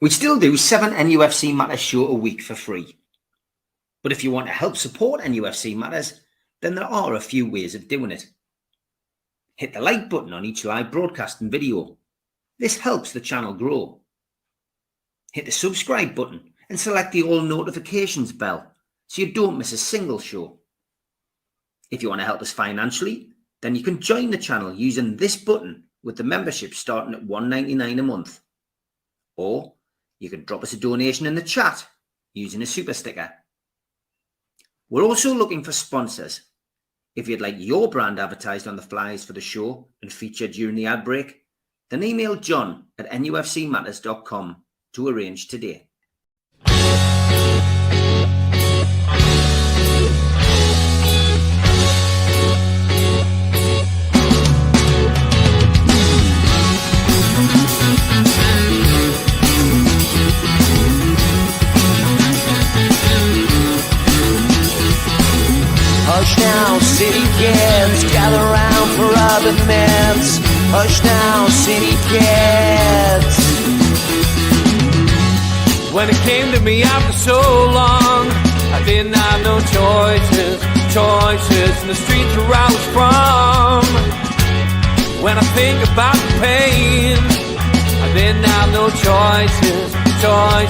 We still do 7 NUFC Matters show a week for free. But if you want to help support NUFC Matters, then there are a few ways of doing it. Hit the like button on each live broadcast and video. This helps the channel grow. Hit the subscribe button and select the all notifications bell so you don't miss a single show. If you want to help us financially, then you can join the channel using this button with the membership starting at $1.99 a month. Or you can drop us a donation in the chat using a super sticker. We're also looking for sponsors. If you'd like your brand advertised on the flyers for the show and featured during the ad break, then email John at nufcmatters.com to arrange today. Hush now, city kids, gather round for urban myths. Hush now, city kids. When it came to me after so long, I didn't have no choices in the streets where I was from. When I think about the pain, I didn't have no choices. I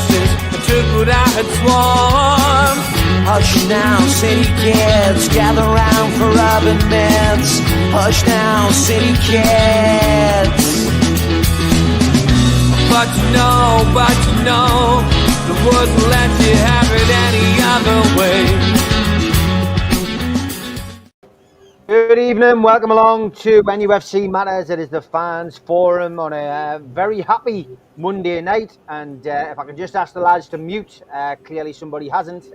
took what I had sworn. Hush now, city kids, gather round for urban myths. Hush now, city kids. But you know, the wouldn't let you have it any other way. Good evening, welcome along to NUFC Matters. It is the fans forum on a very happy Monday night, and if I can just ask the lads to mute, clearly somebody hasn't.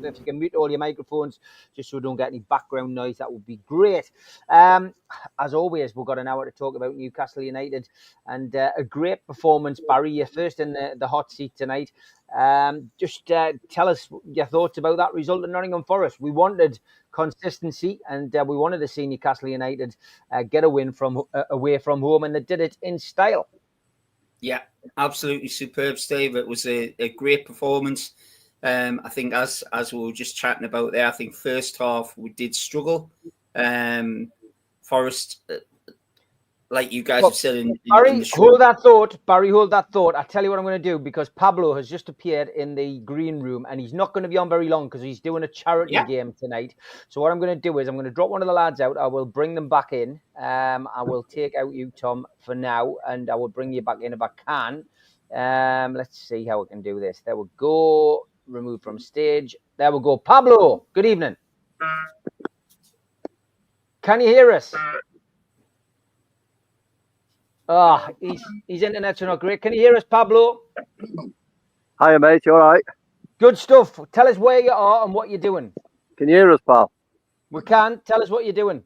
If you can mute all your microphones just so we don't get any background noise, that would be great. As always, we've got an hour to talk about Newcastle United and a great performance. Barry, you're first in the hot seat tonight. Just tell us your thoughts about that result in Nottingham Forest. We wanted consistency, and we wanted to see Newcastle United get a win away from home, and they did it in style. Yeah, absolutely superb, Steve. It was a great performance. I think as we were just chatting about there, I think first half we did struggle. Forest, like you guys have said Barry, hold that thought. I'll tell you what I'm going to do, because Pablo has just appeared in the green room and he's not going to be on very long because he's doing a charity game tonight. So what I'm going to do is I'm going to drop one of the lads out. I will bring them back in. I will take out you, Tom, for now, and I will bring you back in if I can. Let's see how we can do this. There we go. Remove from stage. There we go. Pablo, good evening. Can you hear us? Oh, his internet's not great. Can you hear us, Pablo? Hiya, mate. You all right? Good stuff. Tell us where you are and what you're doing. Can you hear us, pal? We can. Tell us what you're doing.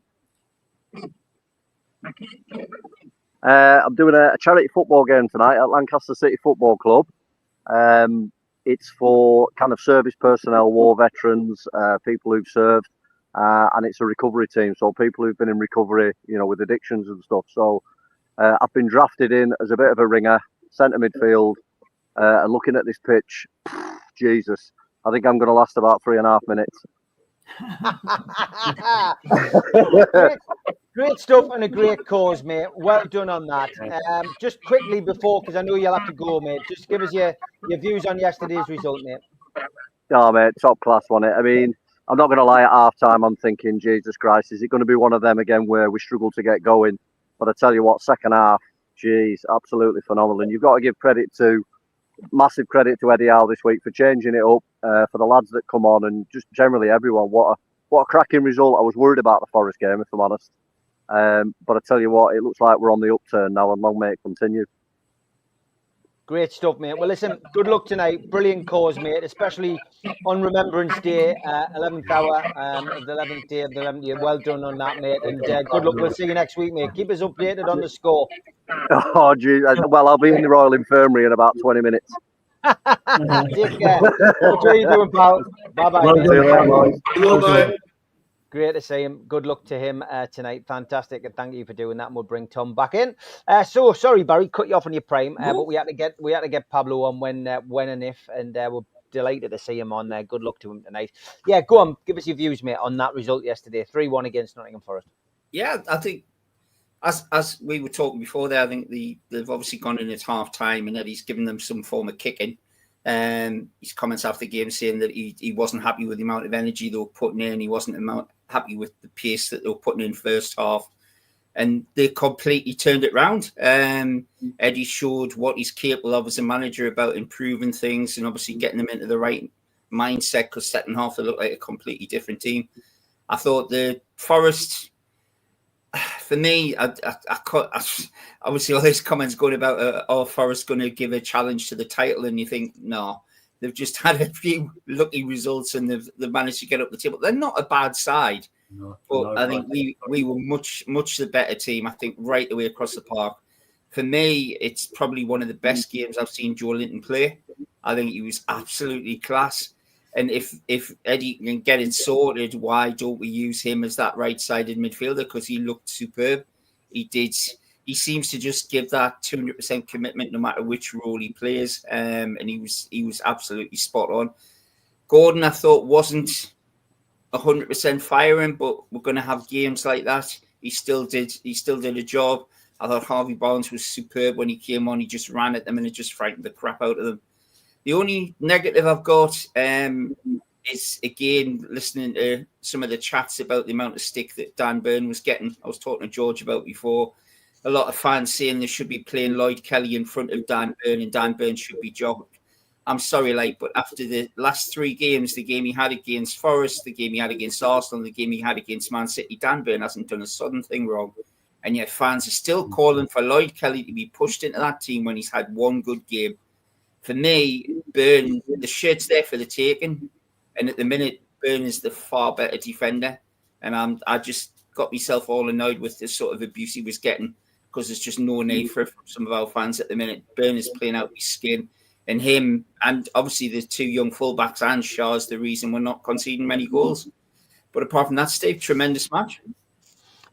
I'm doing a charity football game tonight at Newcastle City Football Club. It's for kind of service personnel, war veterans, people who've served, and it's a recovery team. So people who've been in recovery, with addictions and stuff. So I've been drafted in as a bit of a ringer, centre midfield, and looking at this pitch, Jesus, I think I'm going to last about 3.5 minutes. Great stuff and a great cause, mate. Well done on that. Just quickly before, because I know you'll have to go, mate, just give us your views on yesterday's result, mate. Oh, mate, top class, wasn't it? I mean, I'm not going to lie, at half-time I'm thinking, Jesus Christ, is it going to be one of them again where we struggle to get going? But I tell you what, second half, geez, absolutely phenomenal. And you've got to give massive credit to Eddie Howe this week for changing it up, for the lads that come on, and just generally everyone. What a cracking result. I was worried about the Forest game, if I'm honest. But I tell you what, it looks like we're on the upturn now, and long may it continue. Great stuff, mate. Well, listen, good luck tonight. Brilliant cause, mate, especially on Remembrance Day, 11th hour of the 11th day of the 11th year. Well done on that, mate. And good luck. We'll see you next week, mate. Keep us updated on the score. Oh, geez. Well, I'll be in the Royal Infirmary in about 20 minutes. Take care. What are you doing, pal? Bye-bye. See you later, boys. Great to see him. Good luck to him tonight. Fantastic, and thank you for doing that. And we'll bring Tom back in. So sorry, Barry, cut you off on your prime, but we had to get Pablo on when and if, and we're delighted to see him on there. Good luck to him tonight. Yeah, go on, give us your views, mate, on that result yesterday, 3-1 against Nottingham Forest. Yeah, I think as we were talking before there, I think they've obviously gone in at half time, and Eddie's given them some form of kicking. His comments after the game saying that he wasn't happy with the amount of energy they were putting in. He wasn't happy with the pace that they were putting in first half. And they completely turned it round. Eddie showed what he's capable of as a manager about improving things and obviously getting them into the right mindset, because second half they looked like a completely different team. I thought the Forest, for me, obviously all those comments going about Forest going to give a challenge to the title, and you think, no, they've just had a few lucky results and they've managed to get up the table. They're not a bad side, but I think we were much the better team. I think right the way across the park. For me, it's probably one of the best games I've seen Joe Linton play. I think he was absolutely class. And if Eddie can get it sorted, why don't we use him as that right-sided midfielder? Because he looked superb. He did. He seems to just give that 200% commitment no matter which role he plays. And he was absolutely spot on. Gordon, I thought, wasn't 100% firing, but we're going to have games like that. He still did a job. I thought Harvey Barnes was superb when he came on. He just ran at them and it just frightened the crap out of them. The only negative I've got is, again, listening to some of the chats about the amount of stick that Dan Burn was getting. I was talking to George about before. A lot of fans saying they should be playing Lloyd Kelly in front of Dan Burn and Dan Burn should be jogged. I'm sorry, but after the last 3 games, the game he had against Forest, the game he had against Arsenal, the game he had against Man City, Dan Burn hasn't done a sudden thing wrong. And yet fans are still calling for Lloyd Kelly to be pushed into that team when he's had one good game. For me, Burn, the shirt's there for the taking. And at the minute, Burn is the far better defender. And I just got myself all annoyed with the sort of abuse he was getting, because there's just no need for it from some of our fans at the minute. Burn is playing out his skin. And him, and obviously the 2 young fullbacks and Shaw is the reason we're not conceding many goals. But apart from that, Steve, tremendous match.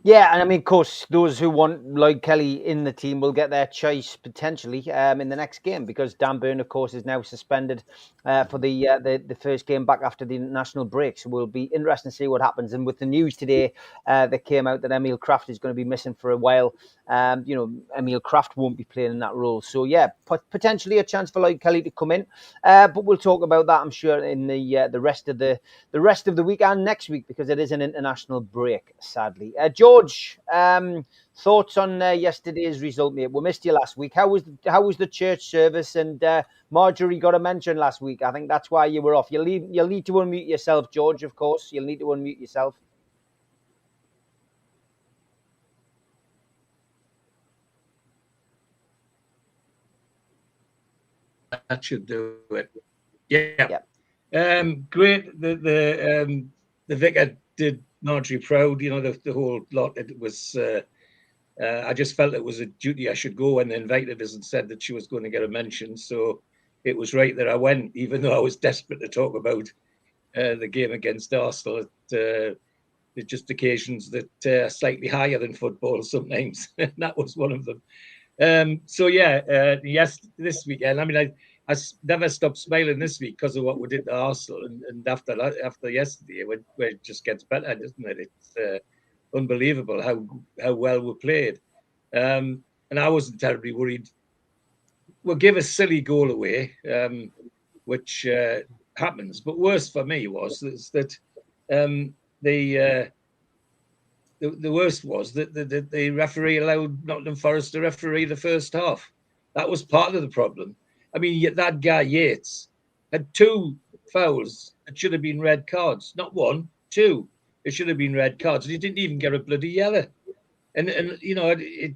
Yeah, and I mean, of course, those who want Lloyd Kelly in the team will get their choice potentially in the next game, because Dan Burn, of course, is now suspended for the first game back after the national break. So we'll be interested to see what happens. And with the news today that came out that Emil Kraft is going to be missing for a while, Emil Kraft won't be playing in that role. So yeah, potentially a chance for Lloyd Kelly to come in. But we'll talk about that, I'm sure, in the rest of the week and next week, because it is an international break, sadly. George, thoughts on yesterday's result, mate? We missed you last week. How was the church service? And Marjorie got a mention last week. I think that's why you were off. You'll need to unmute yourself, George. Of course, you'll need to unmute yourself. That should do it. Yeah. Great. The vicar did Marjorie proud. You know, the whole lot. It was. I just felt it was a duty I should go when they invited us and said that she was going to get a mention. So it was right that I went, even though I was desperate to talk about the game against Arsenal. It's just occasions that are slightly higher than football sometimes. And that was one of them. Yes, this weekend. I mean, I never stopped smiling this week because of what we did to Arsenal, and after yesterday, where it just gets better, doesn't it? It's unbelievable how well we played, and I wasn't terribly worried. We'll give a silly goal away, which happens. But worse for me was that the worst was that the referee allowed Nottingham Forest to referee the first half. That was part of the problem. I mean, that guy Yates had 2 fouls that should have been red cards. Not 1, 2. It should have been red cards. And he didn't even get a bloody yellow. And you know, it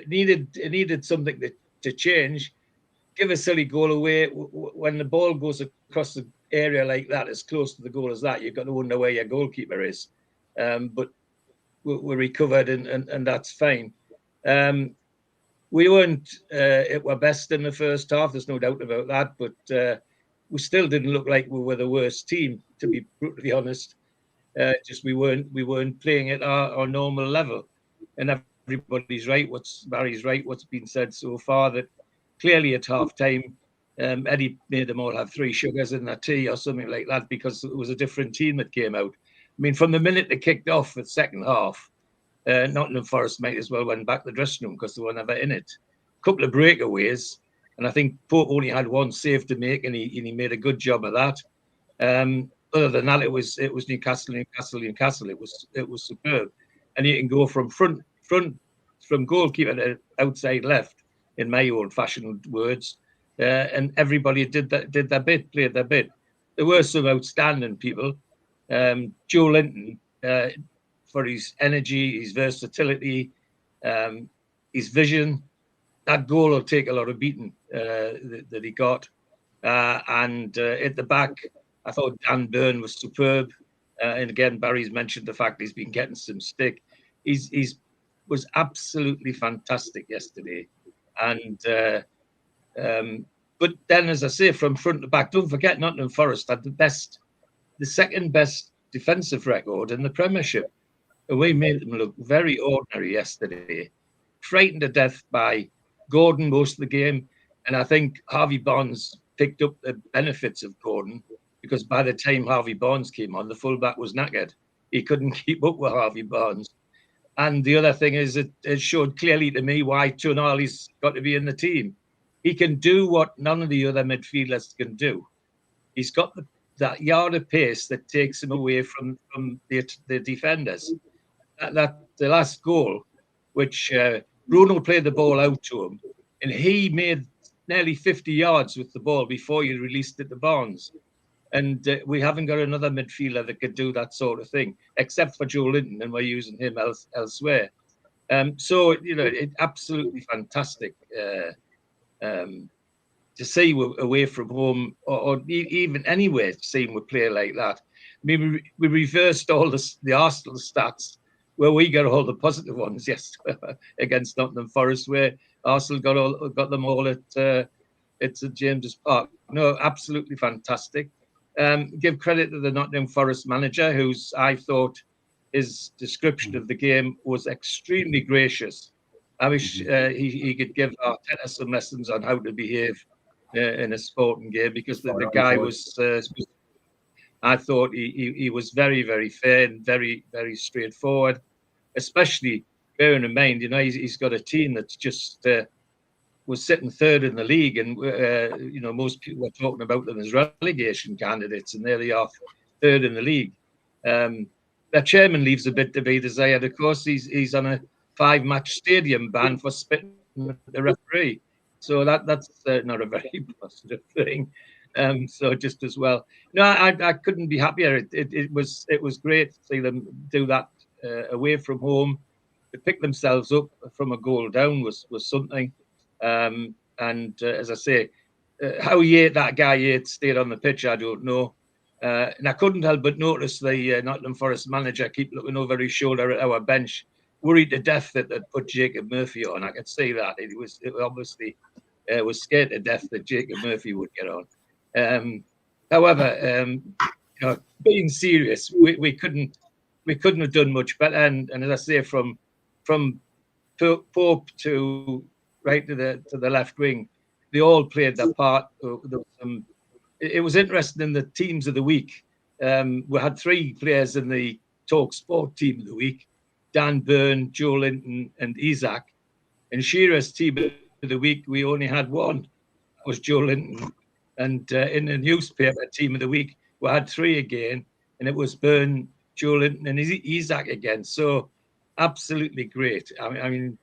needed something to change. Give a silly goal away. When the ball goes across the area like that, as close to the goal as that, you've got to wonder where your goalkeeper is. But we recovered, and that's fine. We weren't at our best in the first half. There's no doubt about that. But we still didn't look like we were the worst team, to be brutally honest. Just we weren't playing at our normal level, and everybody's right. Barry's right. What's been said so far, that clearly at half time, Eddie made them all have 3 sugars in their tea or something like that, because it was a different team that came out. I mean, from the minute they kicked off the second half, Nottingham Forest might as well went back to the dressing room because they were never in it. A couple of breakaways, and I think Pope only had 1 save to make, and he made a good job of that. Other than that, it was Newcastle. It was superb, and you can go from front from goalkeeper to outside left, in my old-fashioned words, and everybody did their bit, played their bit. There were some outstanding people. Joe Linton, for his energy, his versatility, his vision. That goal will take a lot of beating that he got. And at the back, I thought Dan Byrne was superb. And again, Barry's mentioned the fact he's been getting some stick. He's was absolutely fantastic yesterday. And but then, as I say, from front to back, don't forget Nottingham Forest had the second best defensive record in the Premiership. And we made them look very ordinary yesterday, frightened to death by Gordon most of the game. And I think Harvey Barnes picked up the benefits of Gordon, because by the time Harvey Barnes came on, the fullback was knackered. He couldn't keep up with Harvey Barnes. And the other thing is, it showed clearly to me why Tonali's got to be in the team. He can do what none of the other midfielders can do. He's got that yard of pace that takes him away from the defenders. That the last goal, which Bruno played the ball out to him, and he made nearly 50 yards with the ball before he released it to Barnes. And we haven't got another midfielder that could do that sort of thing, except for Joe Linton, and we're using him elsewhere. So, it's absolutely fantastic to see away from home, or even anywhere, seeing a player like that. I mean, we reversed all the Arsenal stats, where we got all the positive ones against Nottingham Forest, where Arsenal got them all at St James's Park. No, absolutely fantastic. Give credit to the Nottingham Forest manager, I thought his description of the game was extremely gracious. I wish he could give Arteta some lessons on how to behave in a sporting game, because the guy was. I thought he was very, very fair and very, very straightforward, especially bearing in mind, he's got a team that's just was sitting third in the league, and most people were talking about them as relegation candidates, and there they are, third in the league. Their chairman leaves a bit to be desired. Of course, he's on a 5-match stadium ban for spitting at the referee, so that's not a very positive thing. So just as well, no, I couldn't be happier. It was great to see them do that away from home. To pick themselves up from a goal down was something. And as I say, how that guy Yates stayed on the pitch, I don't know. And I couldn't help but notice the Nottingham Forest manager keep looking over his shoulder at our bench, worried to death that they'd put Jacob Murphy on. I could see that. It obviously was scared to death that Jacob Murphy would get on. However, being serious, we couldn't have done much better. And as I say, from Pope to right to the left wing, they all played their part. It was interesting in the teams of the week. We had 3 players in the Talk Sport team of the week: Dan Byrne, Joe Linton, and Isaac. In Shearer's team of the week, we only had 1. That was Joe Linton. And in the newspaper team of the week, we had 3 again, and it was Byrne, Joe Linton, and Isaac again. So absolutely great. I mean,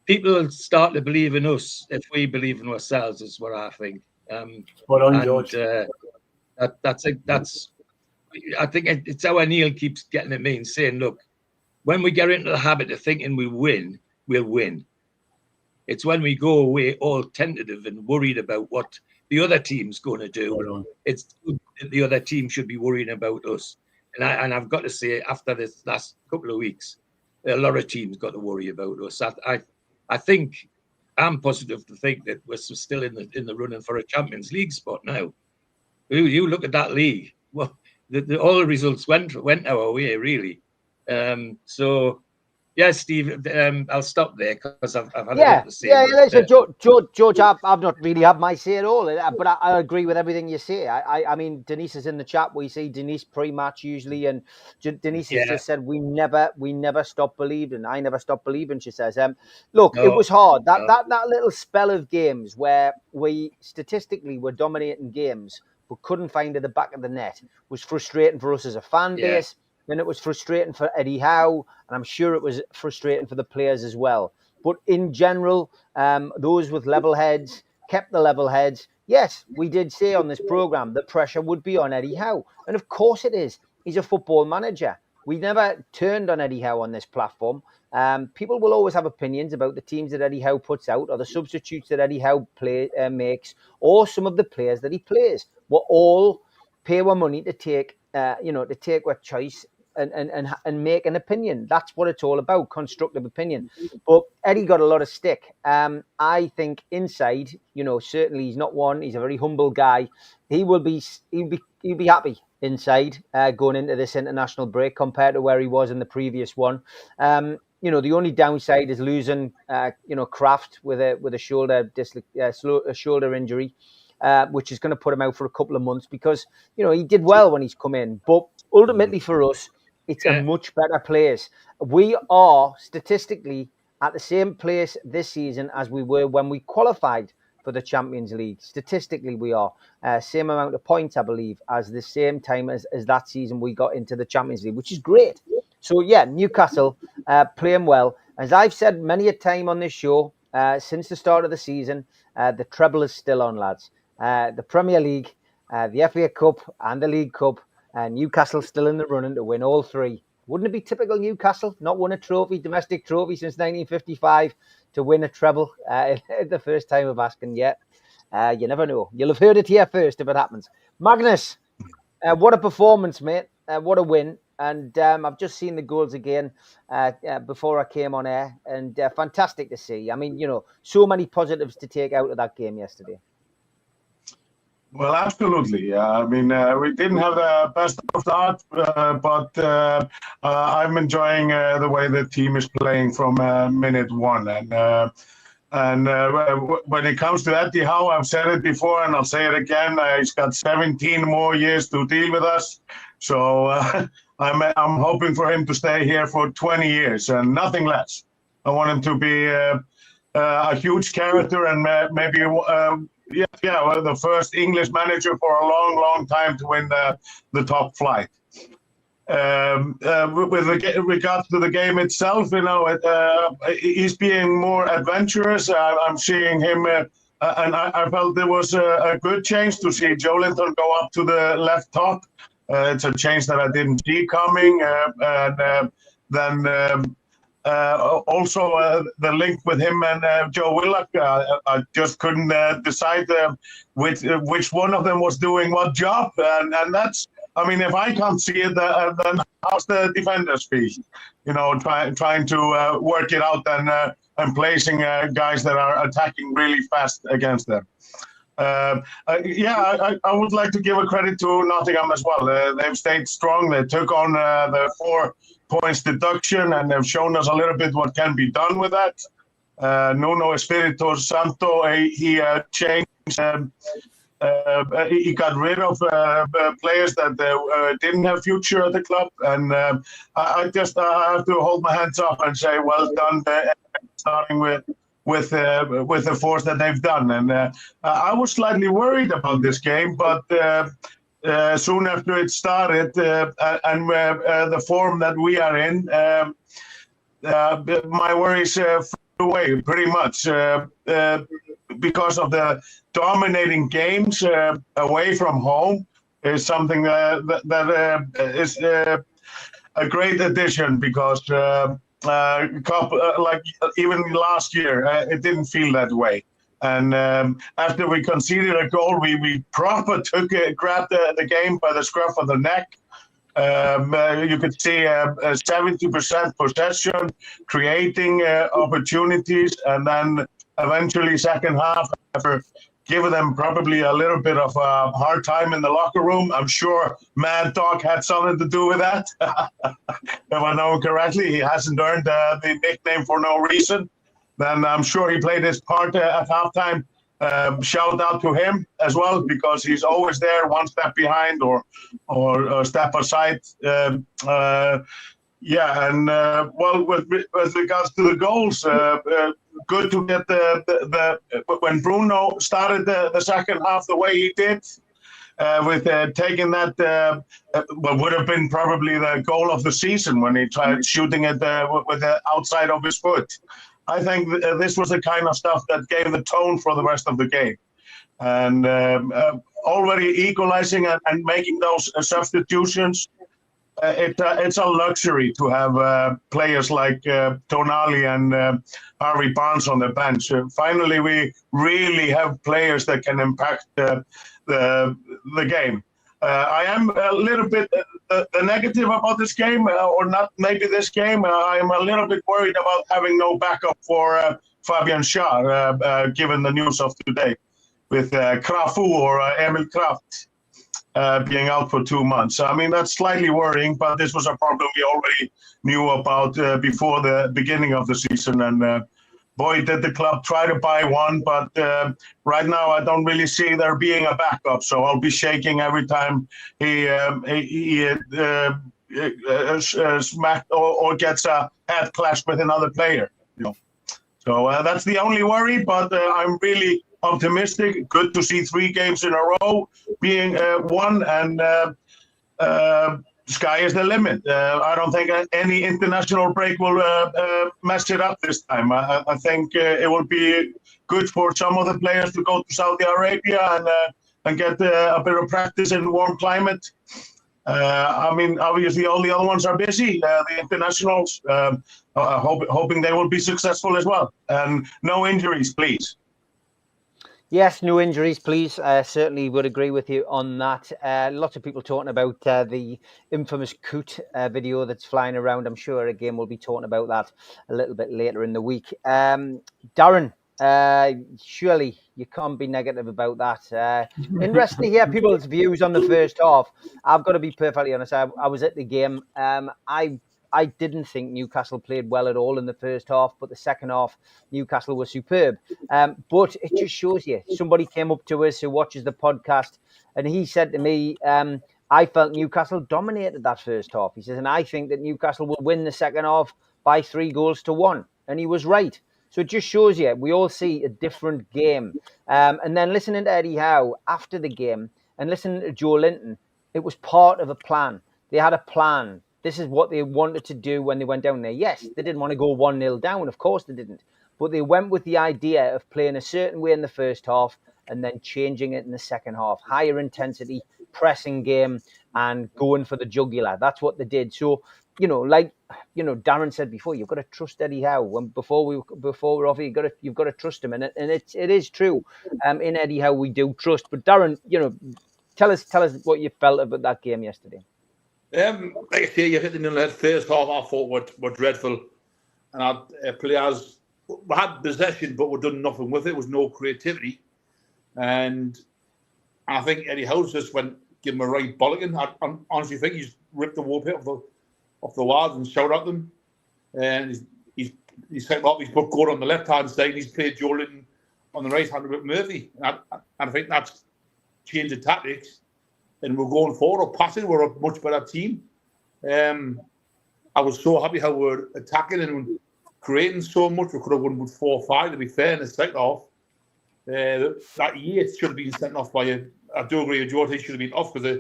people will start to believe in us if we believe in ourselves, is what I think. Spot on, George. That's. I think it's how Neil keeps getting at me and saying, look, when we get into the habit of thinking we'll win. It's when we go away all tentative and worried about what the other team's going to do. It's the other team should be worrying about us. And I've got to say, after this last couple of weeks, a lot of teams got to worry about us. I think I'm positive to think that we're still in the running for a Champions League spot now. You look at that league. Well, all the results went our way, really. So, yeah, Steve, I'll stop there because I've had a lot to say. Listen, George, I've not really had my say at all, but I agree with everything you say. I mean, Denise is in the chat. We see Denise pre-match usually, and Denise has just said we never stop believing. I never stop believing. She says, look, it was hard that little spell of games where we statistically were dominating games but couldn't find at the back of the net was frustrating for us as a fan base. Then it was frustrating for Eddie Howe, and I'm sure it was frustrating for the players as well. But in general, those with level heads kept the level heads. Yes, we did say on this programme that pressure would be on Eddie Howe. And of course it is. He's a football manager. We never turned on Eddie Howe on this platform. People will always have opinions about the teams that Eddie Howe puts out or the substitutes that Eddie Howe makes or some of the players that he plays. We'll all pay our money to take, to take our choice and make an opinion. That's what it's all about, constructive opinion. But Eddie got a lot of stick. I think inside, certainly he's not one. He's a very humble guy. He'll be happy inside going into this international break compared to where he was in the previous one. The only downside is losing, Kraft with a shoulder injury, which is going to put him out for a couple of months because he did well when he's come in. But ultimately for us, it's a much better place. We are statistically at the same place this season as we were when we qualified for the Champions League. Statistically, we are same amount of points, I believe, as the same time as that season we got into the Champions League, which is great. So, yeah, Newcastle playing well. As I've said many a time on this show, since the start of the season, the treble is still on, lads. The Premier League, the FA Cup and the League Cup, Newcastle still in the running to win all three. Wouldn't it be typical Newcastle? Not won a domestic trophy since 1955 to win a treble the first time of asking yet. You never know. You'll have heard it here first if it happens. Magnus, what a performance, mate. What a win. And I've just seen the goals again before I came on air. And fantastic to see. I mean, so many positives to take out of that game yesterday. Well, absolutely. I mean, we didn't have the best of start, but I'm enjoying the way the team is playing from minute one. And when it comes to Eddie Howe, I've said it before and I'll say it again. He's got 17 more years to deal with us. So I'm hoping for him to stay here for 20 years and nothing less. I want him to be a huge character and maybe the first English manager for a long, long time to win the top flight. With regards to the game itself, he's being more adventurous. I'm seeing him, and I felt there was a good change to see Joelinton go up to the left top. It's a change that I didn't see coming. Also, the link with him and Joe Willock, I just couldn't decide which one of them was doing what job. And that's, I mean, if I can't see it, then how's the defenders feel? Trying to work it out and placing guys that are attacking really fast against them. I would like to give a credit to Nottingham as well. They've stayed strong. They took on the 4 points deduction, and they've shown us a little bit what can be done with that. Nuno Espirito Santo, he changed. He got rid of players that didn't have future at the club, and I have to hold my hands up and say, well done, starting with the force that they've done. And I was slightly worried about this game, but soon after it started and the form that we are in, my worries flew away pretty much because of the dominating games away from home is something that is a great addition because like even last year, it didn't feel that way. And after we conceded a goal, we proper grabbed the game by the scruff of the neck. You could see 70% possession, creating opportunities, and then eventually second half, after given them probably a little bit of a hard time in the locker room. I'm sure Mad Dog had something to do with that. If I know him correctly, he hasn't earned the nickname for no reason. Then I'm sure he played his part at halftime. Shout out to him as well, because he's always there, one step behind or a step aside. Well, with regards to the goals, good to get the when Bruno started the second half the way he did, with taking that what would have been probably the goal of the season when he tried shooting it with the outside of his foot. I think this was the kind of stuff that gave the tone for the rest of the game. And already equalizing and making those substitutions, it's a luxury to have players like Tonali and Harvey Barnes on the bench. Finally, we really have players that can impact the game. I am a little bit the negative about this game, or not maybe this game. I am a little bit worried about having no backup for Fabian Schär, given the news of today, with Krafu or Emil Kraft being out for 2 months. I mean, that's slightly worrying, but this was a problem we already knew about before the beginning of the season. And boy, did the club try to buy one, but right now I don't really see there being a backup. So I'll be shaking every time he smacked or gets a head clash with another player. You know, so that's the only worry. But I'm really optimistic. Good to see 3 games in a row being won, and sky is the limit. I don't think any international break will mess it up this time. I think it will be good for some of the players to go to Saudi Arabia and get a bit of practice in warm climate. I mean, obviously, all the other ones are busy, the internationals, hoping they will be successful as well. And no injuries, please. Yes, no injuries, please. Certainly would agree with you on that. Lots of people talking about the infamous Coot video that's flying around. I'm sure, again, we'll be talking about that a little bit later in the week. Darren, surely you can't be negative about that. Interesting to hear people's views on the first half. I've got to be perfectly honest. I was at the game. I didn't think Newcastle played well at all in the first half, but the second half, Newcastle was superb. But it just shows you. Somebody came up to us who watches the podcast, and he said to me, I felt Newcastle dominated that first half. He says, and I think that Newcastle will win the second half by 3-1. And he was right. So it just shows you, we all see a different game. And then listening to Eddie Howe after the game and listening to Joe Linton, it was part of a plan. They had a plan. This is what they wanted to do when they went down there. Yes, they didn't want to go 1-0 down. Of course they didn't. But they went with the idea of playing a certain way in the first half and then changing it in the second half. Higher intensity, pressing game, and going for the jugular. That's what they did. So, like Darren said before, you've got to trust Eddie Howe. Before we're off, you've got to trust him, and it is true. In Eddie Howe, we do trust. But Darren, tell us what you felt about that game yesterday. Like I say, you hit the nail on the head. First half, I thought were dreadful, and our players had possession, but were done nothing with it. There was no creativity, and I think Eddie Howe just give him a right bollocking. I honestly think he's ripped the wallpaper off the walls and shouted at them, and he's taken off his book going on the left hand side. And he's played Joe Linton on the right hand with Murphy, and I think that's changed the tactics. And we're going forward or passing. We're a much better team. I was so happy how we're attacking and creating so much. We could have won with 4-5, to be fair, in the second half. That Yates should have been sent off I do agree with George, he should have been off because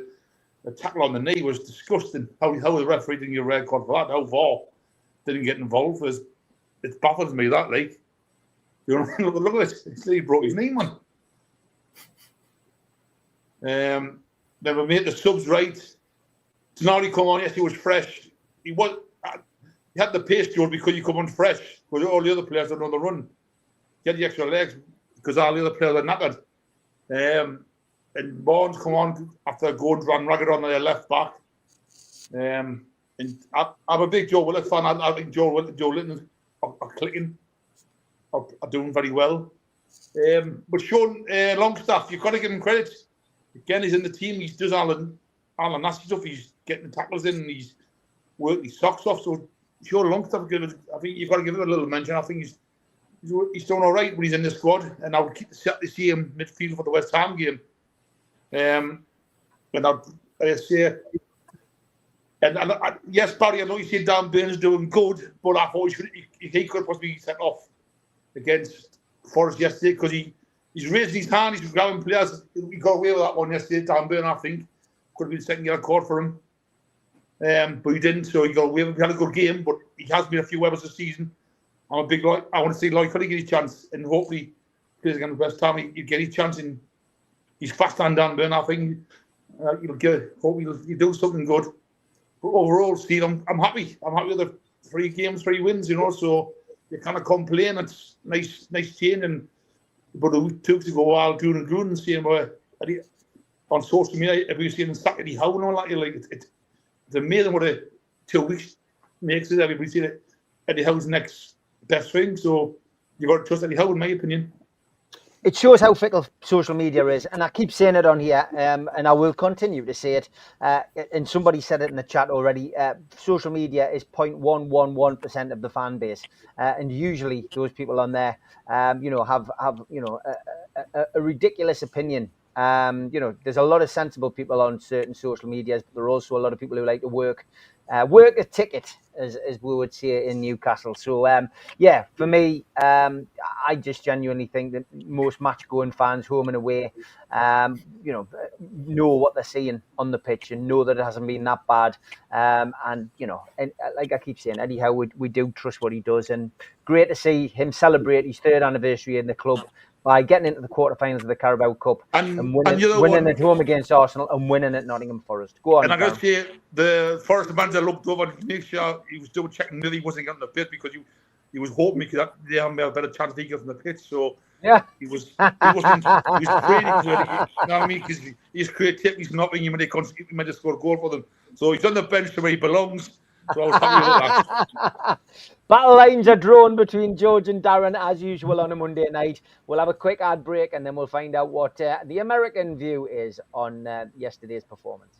the tackle on the knee was disgusting. How the referee didn't get a red card for that, how VAR didn't get involved. It baffles me, that, like. Look at this. He broke his knee, man. Then we made the subs right. Tonali come on, yes, he was fresh. He had the pace, George, because you come on fresh. Because all the other players are on the run. Get the extra legs because all the other players are knackered. And Barnes come on after Gordon ran ragged on their left back. And I'm a big Joe Willett fan. I think Joe Linton are clicking, are doing very well. But Sean Longstaff, you've got to give him credit. Again, he's in the team. He does all the nasty stuff. He's getting the tackles in, and he's working his socks off. So Sean Longstaff, I think you've got to give him a little mention. I think he's done all right when he's in the squad, and I would keep the see him midfield for the West Ham game. And I'd say, yes, Barry, I know you say Dan Burns doing good, but I thought he could possibly be sent off against Forest yesterday because he's raised his hand, he's grabbing players. He got away with that one yesterday, Dan Burn, I think. Could have been second yellow card for him. But he didn't, so he got away with it. He had a good game, but he has made a few errors this season. I'm a big I want to see Lloyd Kelly get his chance, and hopefully plays against West Ham. He'll get his chance, and he's faster than Dan Burn. I think hopefully he'll do something good. But overall, Steve, I'm happy. I'm happy with the 3 games, 3 wins, so you kind of complain. It's nice change. But 2 weeks ago, while doing and saying on social media, if you've seen Saturday Howe and all that, it's amazing what 2 weeks makes it. Everybody's seen it. Eddie Howe's next best thing. So you've got to trust Eddie Howe, in my opinion. It shows how fickle social media is, and I keep saying it on here, and I will continue to say it. And somebody said it in the chat already. Social media is 0.111% of the fan base, and usually those people on there, have a ridiculous opinion. There's a lot of sensible people on certain social medias, but there are also a lot of people who like to work a ticket, as we would say in Newcastle. So, for me, I just genuinely think that most match-going fans, home and away, know what they're seeing on the pitch and know that it hasn't been that bad. And like I keep saying, Eddie Howe, we do trust what he does, and great to see him celebrate his 3rd anniversary in the club by getting into the quarterfinals of the Carabao Cup and winning at home against Arsenal and winning at Nottingham Forest. Go on. And I got to say, the Forest manager looked over to make sure he was still checking that he wasn't getting the pitch because he was hoping they have a better chance to get from the pitch. So yeah, he was training for it. You know what I mean? Because his creativity's nothing. He might have scored a goal for them. So he's on the bench where he belongs. So I was happy with that. Battle lines are drawn between George and Darren as usual on a Monday night. We'll have a quick ad break and then we'll find out what the American view is on yesterday's performance.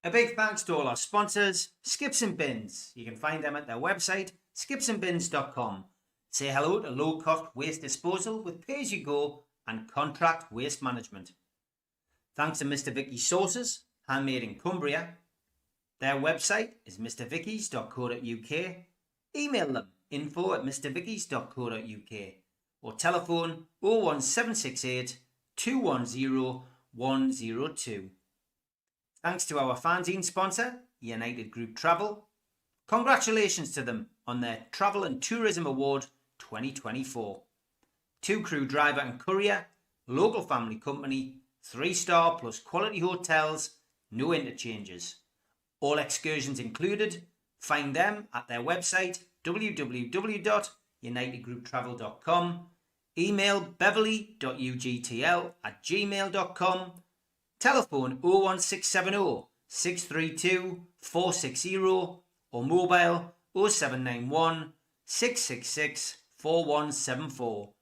A big thanks to all our sponsors, Skips and Bins. You can find them at their website, skipsandbins.com. Say hello to low-cost waste disposal with pay-as-you-go and contract waste management. Thanks to Mr. Vicky's Sauces, handmade in Cumbria. Their website is mrvickies.co.uk. Email them info@mrvickies.co.uk or telephone 01768 210 102. Thanks to our fanzine sponsor, United Group Travel. Congratulations to them on their Travel and Tourism Award 2024. 2-crew driver and courier, local family company, 3-star plus quality hotels, no interchanges. All excursions included. Find them at their website www.unitedgrouptravel.com. Email beverly.ugtl@gmail.com. Telephone 01670 632 460 or mobile 0791 666 4174.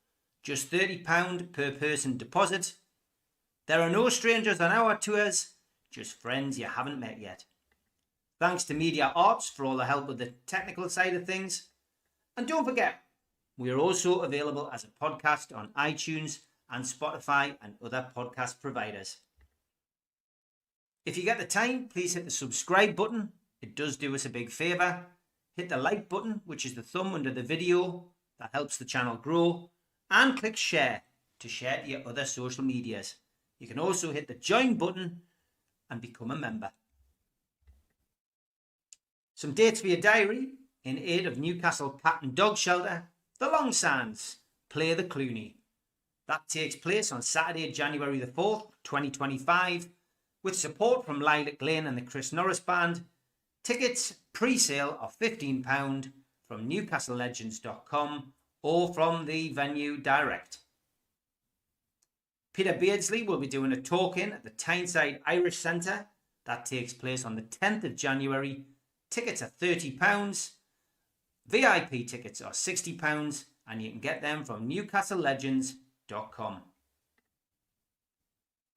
Just £30 per person deposit. There are no strangers on our tours, just friends you haven't met yet. Thanks to Media Arts for all the help with the technical side of things. And don't forget, we are also available as a podcast on iTunes and Spotify and other podcast providers. If you get the time, please hit the subscribe button. It does do us a big favour. Hit the like button, which is the thumb under the video. That helps the channel grow. And click share to share to your other social medias. You can also hit the join button and become a member. Some dates for your diary. In aid of Newcastle Cat and Dog Shelter, the Long Sands play the Clooney. That takes place on Saturday, January the 4th, 2025, with support from Lilac Lane and the Chris Norris Band. Tickets pre-sale are £15 from newcastlelegends.com or from the venue direct. Peter Beardsley will be doing a talk-in at the Tyneside Irish Centre. That takes place on the 10th of January. Tickets are £30. VIP tickets are £60 and you can get them from newcastlelegends.com.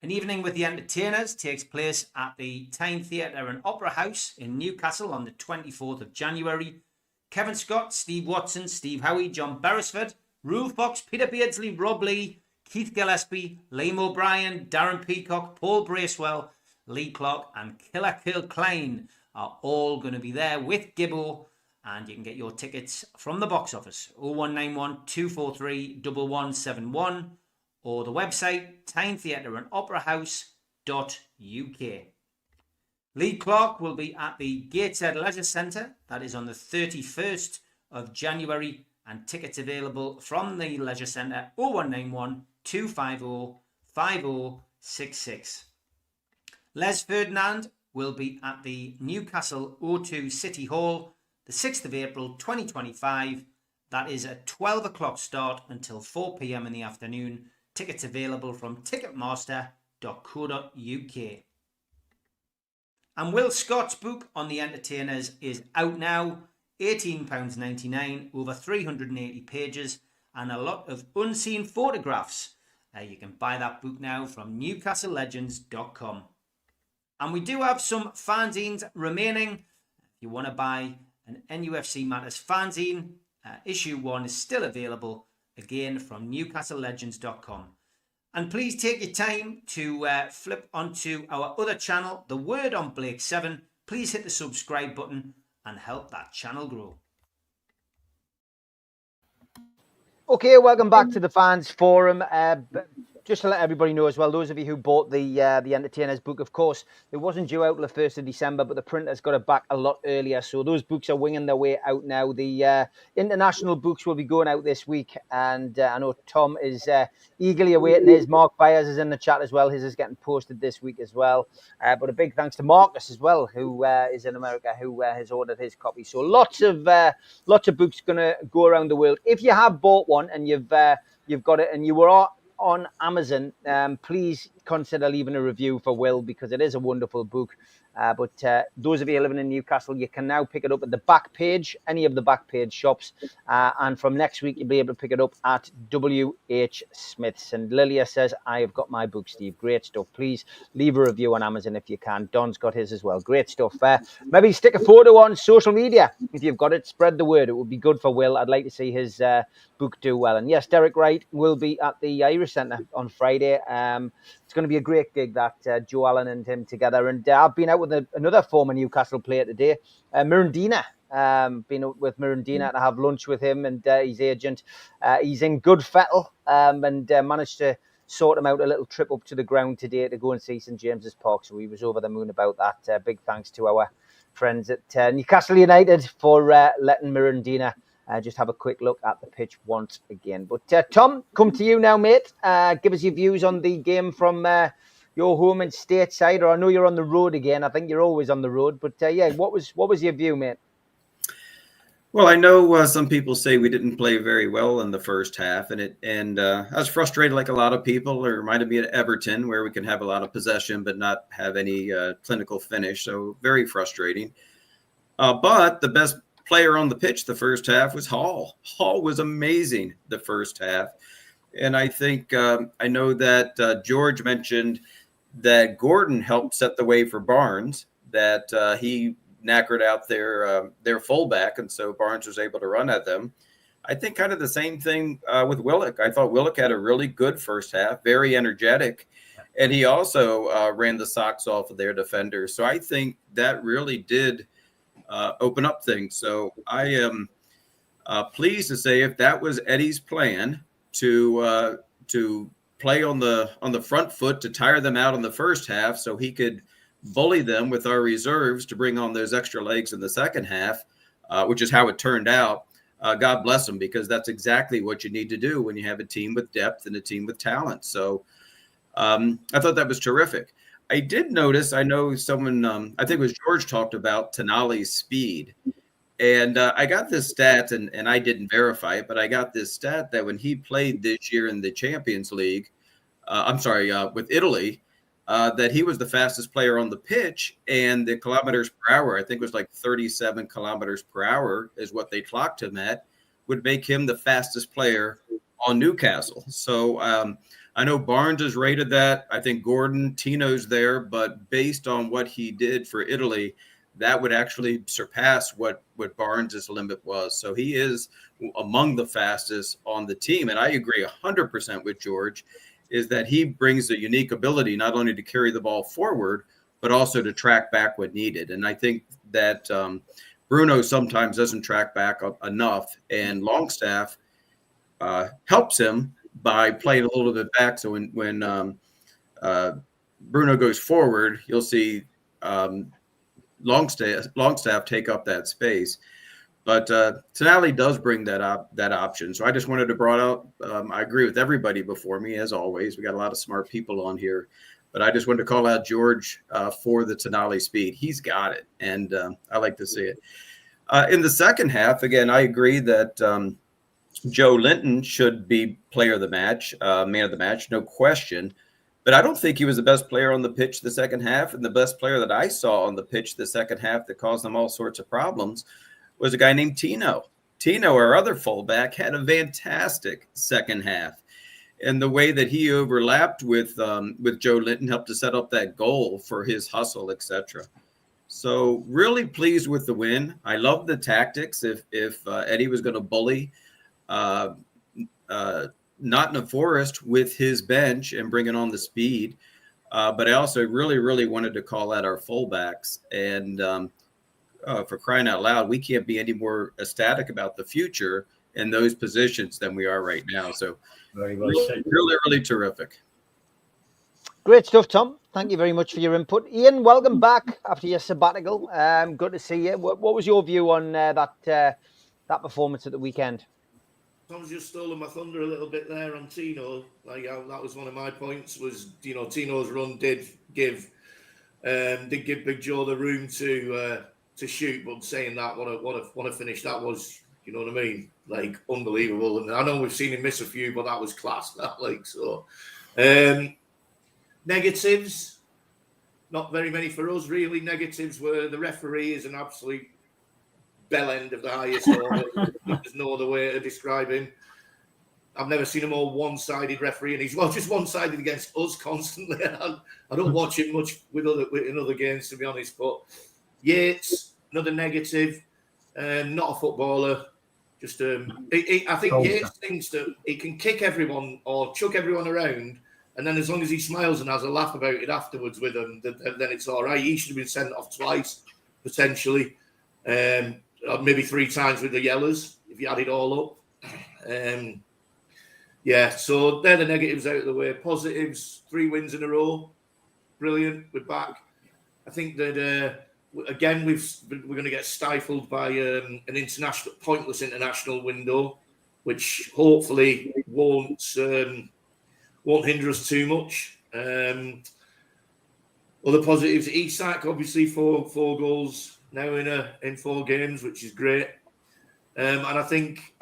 An Evening with the Entertainers takes place at the Tyne Theatre and Opera House in Newcastle on the 24th of January. Kevin Scott, Steve Watson, Steve Howe, John Beresford, Rule Fox, Peter Beardsley, Rob Lee, Keith Gillespie, Liam O'Brien, Darren Peacock, Paul Bracewell, Lee Clark and Killer Kill Klein are all going to be there with Gibbo, and you can get your tickets from the box office 0191 243 1171 or the website tynetheatreandoperahouse.uk. Lee Clark will be at the Gateshead Leisure Centre. That is on the 31st of January, and tickets available from the Leisure Centre 0191 250 5066. Les Ferdinand will be at the Newcastle O2 City Hall the 6th of April 2025. That is a 12 o'clock start until 4 p.m. in the afternoon. Tickets available from ticketmaster.co.uk. And Will Scott's book on the Entertainers is out now. £18.99, over 380 pages, and a lot of unseen photographs. You can buy that book now from newcastlelegends.com. And we do have some fanzines remaining. If you want to buy an NUFC Matters fanzine, issue 1 is still available, again from newcastlelegends.com. And please take your time to flip onto our other channel, The Word on Blake 7. Please hit the subscribe button and help that channel grow. Okay, welcome back to the Fans Forum. Just to let everybody know as well, those of you who bought the Entertainers book, of course, it wasn't due out till the 1st of December, but the printer's got it back a lot earlier. So those books are winging their way out now. The international books will be going out this week. And I know Tom is eagerly awaiting his. Mark Byers is in the chat as well. His is getting posted this week as well. But a big thanks to Marcus as well, who is in America, who has ordered his copy. So lots of books going to go around the world. If you have bought one and you've got it and you were on Amazon, please consider leaving a review for Will, because it is a wonderful book. But those of you living in Newcastle, you can now pick it up at the back page, any of the back page shops. And from next week, you'll be able to pick it up at W.H. Smith's. And Lilia says, I have got my book, Steve. Great stuff. Please leave a review on Amazon if you can. Don's got his as well. Great stuff. Maybe stick a photo on social media. If you've got it, spread the word. It would be good for Will. I'd like to see his book do well. And yes, Derek Wright will be at the Irish Centre on Friday. It's going to be a great gig, that Joe Allen and him together. And I've been out with another former Newcastle player today, Mirandina. Been with Mirandina and I have lunch with him and his agent. He's in good fettle and managed to sort him out a little trip up to the ground today to go and see St James's Park. So he was over the moon about that. Big thanks to our friends at Newcastle United for letting Mirandina just have a quick look at the pitch once again. But Tom, come to you now, mate. Give us your views on the game from your home and stateside. Or I know you're on the road again. I think you're always on the road. But yeah, what was your view, mate? Well, I know some people say we didn't play very well in the first half, and I was frustrated, like a lot of people. It reminded me of Everton, where we can have a lot of possession but not have any clinical finish. So very frustrating. But the best player on the pitch the first half was Howe. Howe was amazing the first half. And I think I know that George mentioned that Gordon helped set the way for Barnes, that he knackered out their fullback, and so Barnes was able to run at them. I think kind of the same thing with Willock. I thought Willock had a really good first half, very energetic, and he also ran the socks off of their defenders. So I think that really did open up things. So I am pleased to say, if that was Eddie's plan to play on the front foot to tire them out in the first half, so he could bully them with our reserves to bring on those extra legs in the second half, which is how it turned out. God bless him, because that's exactly what you need to do when you have a team with depth and a team with talent. So I thought that was terrific. I did notice, I know someone, I think it was George, talked about Tonali's speed. And I got this stat, and I didn't verify it, but I got this stat that when he played this year in the Champions League, with Italy, that he was the fastest player on the pitch, and the kilometers per hour, I think, was like 37 kilometers per hour is what they clocked him at. would make him the fastest player on Newcastle. So I know Barnes has rated that. I think Gordon, Tino's there, but based on what he did for Italy, that would actually surpass what Barnes's limit was. So he is among the fastest on the team. And I agree 100% with George, is that he brings a unique ability not only to carry the ball forward, but also to track back when needed. And I think that Bruno sometimes doesn't track back enough, and Longstaff helps him by playing a little bit back. So when Bruno goes forward, you'll see Longstaff take up that space. But Tonali does bring that option. So I just wanted to bring out, I agree with everybody before me, as always. We got a lot of smart people on here. But I just wanted to call out George for the Tonali speed. He's got it, and I like to see it. In the second half, again, I agree that Joe Linton should be player of the match, man of the match, no question. But I don't think he was the best player on the pitch the second half. And the best player that I saw on the pitch the second half that caused them all sorts of problems was a guy named Tino. Tino, our other fullback, had a fantastic second half. And the way that he overlapped with Joe Linton helped to set up that goal for his hustle, etc. So really pleased with the win. I love the tactics. If Eddie was going to bully Nottingham Forest with his bench and bringing on the speed, but I also really wanted to call out our fullbacks. And for crying out loud, we can't be any more ecstatic about the future in those positions than we are right now. So Very well said. really terrific. Great stuff, Tom. Thank you very much for your input. Ian, welcome back after your sabbatical. Good to see you. What was your view on that performance at the weekend? Tom's just stolen my thunder a little bit there on Tino. That was one of my points. Was Tino's run did give Big Joe the room to shoot, but saying that, what a finish that was. You know what I mean? Like, unbelievable. And I know we've seen him miss a few, but that was class. Negatives, not very many for us, really. Negatives were the referee is an absolute bell end of the highest order. There's no other way to describe him. I've never seen a more one-sided referee, and he's just one-sided against us constantly. I don't watch it much in other games, to be honest. But Yates, another negative. Not a footballer. Just I think Yates thinks that he can kick everyone or chuck everyone around, and then as long as he smiles and has a laugh about it afterwards with them, then it's all right. He should have been sent off twice, potentially, maybe 3 times with the yellers if you add it all up. So they're the negatives out of the way. Positives: 3 wins in a row, brilliant. We're back. I think that. Again, we're going to get stifled by an pointless international window, which hopefully won't hinder us too much. Other positives: Isak, obviously 4 goals now in 4 games, which is great. And I think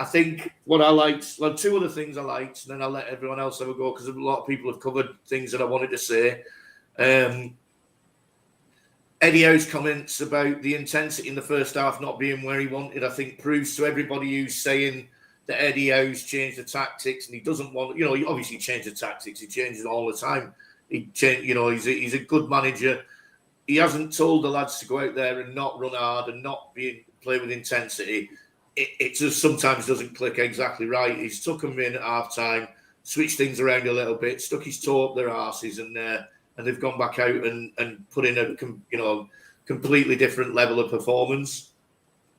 what I liked, 2 other things I liked, and then I'll let everyone else have a go because a lot of people have covered things that I wanted to say. Eddie Howe's comments about the intensity in the first half not being where he wanted, I think, proves to everybody who's saying that Eddie Howe's changed the tactics and he doesn't want, he obviously changed the tactics. He changes all the time. He's a good manager. He hasn't told the lads to go out there and not run hard and not play with intensity. It just sometimes doesn't click exactly right. He's took them in at half time, switched things around a little bit, stuck his toe up their arses, and they've gone back out and put in a completely different level of performance.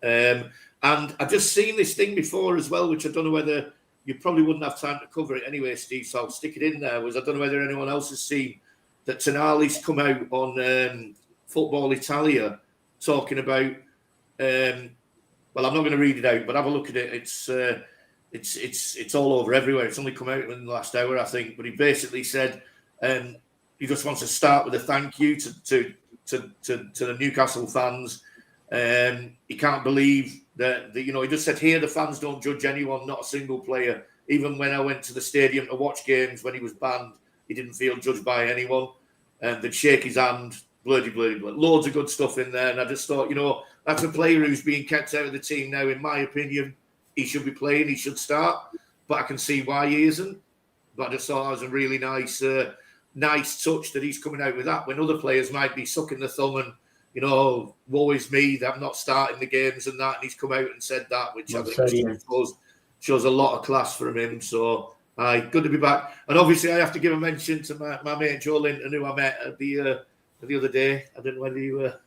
And I've just seen this thing before as well, which I don't know whether you probably wouldn't have time to cover it anyway, Steve, so I'll stick it in there. I don't know whether anyone else has seen that Tonali's come out on Football Italia talking about, I'm not going to read it out, but have a look at it. It's all over everywhere. It's only come out in the last hour, I think. But he basically said he just wants to start with a thank you to the Newcastle fans. He can't believe that he just said here the fans don't judge anyone, not a single player. Even when I went to the stadium to watch games when he was banned, he didn't feel judged by anyone. And they'd shake his hand, bloody. Loads of good stuff in there. And I just thought, that's a player who's being kept out of the team now, in my opinion. he should be playing, he should start, but I can see why he isn't. But I just thought that was a really nice touch that he's coming out with that, when other players might be sucking the thumb and, you know, woe is me, that I'm not starting the games and that, and he's come out and said that, which I think shows a lot of class from him. So, good to be back. And obviously, I have to give a mention to my mate Joe Linton, who I met at the other day. I don't know whether you were.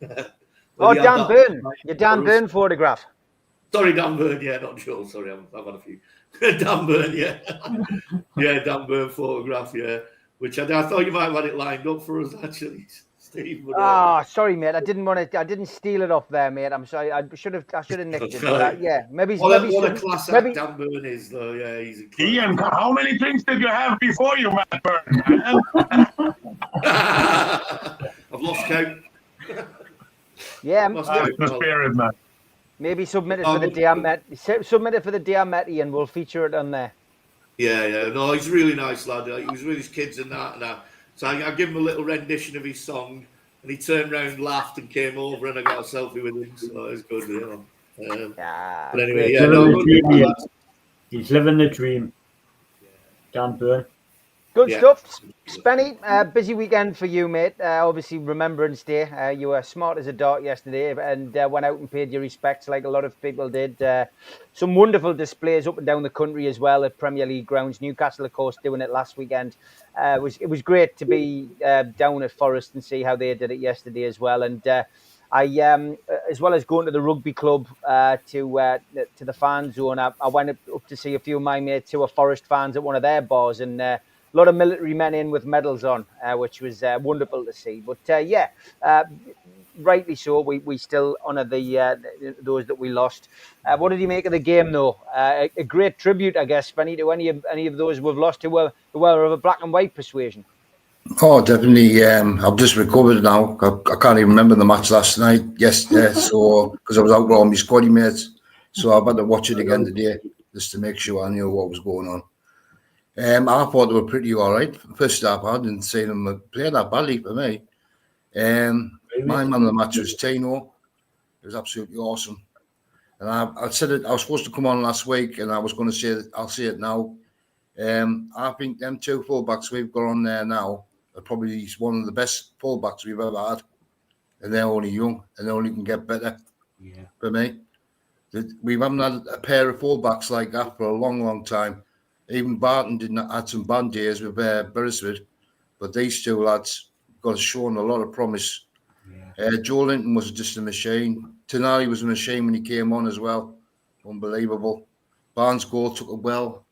Dan Byrne. Your Dan Byrne photograph. Sorry, Dan Byrne. Yeah, not Joe. Sorry, I've had a few. Dan Byrne, yeah. Yeah, Dan Byrne photograph, yeah. Which I thought you might have had it lined up for us, actually, Steve. But, sorry, mate. I didn't steal it off there, mate. I'm sorry. I should have nicked it. But, yeah, maybe. What a class act Dan Byrne is, though. Yeah, he's a class. Ian, how many drinks did you have before you met Byrne, man? I've lost count. Yeah, the spirit, man. Maybe submit it for the day I met. Submit it for the day I met Ian. We'll feature it on there. Yeah. No, he's a really nice lad. He was with his kids and that. So I gave him a little rendition of his song, and he turned around, laughed, and came over, and I got a selfie with him. So it was good, you know. But anyway, he's living the dream. Dan Byrne. Good stuff. Spenny, busy weekend for you, mate. Obviously, Remembrance Day. You were smart as a dart yesterday and went out and paid your respects like a lot of people did. Some wonderful displays up and down the country as well at Premier League grounds. Newcastle, of course, doing it last weekend. It was great to be down at Forest and see how they did it yesterday as well. And I, as well as going to the rugby club to the fan zone, I went up to see a few of my mates who are Forest fans at one of their bars, and a lot of military men in with medals on, which was wonderful to see. But rightly so, we still honour those that we lost. What did you make of the game, though? A great tribute, I guess, Benny, to any of those we've lost who were of a black and white persuasion. Oh, definitely. I've just recovered now. I can't even remember the match last night. So because I was out with all my squaddy mates, so I've had to watch it again today just to make sure I knew what was going on. I thought they were pretty all right. First half, I didn't see them play that badly for me. My man of the match was Tyne. It was absolutely awesome. And I said it. I was supposed to come on last week, and I was going to say it. I'll say it now. I think them two fullbacks we've got on there now are probably one of the best fullbacks we've ever had, and they're only young, and they only can get better. Yeah. For me, we haven't had a pair of fullbacks like that for a long, long time. Even Barton didn't had some bad days with Beresford, but these two lads got shown a lot of promise. Yeah. Joe Linton was just a machine. Tenari was a machine when he came on as well. Unbelievable. Barnes' goal took it well.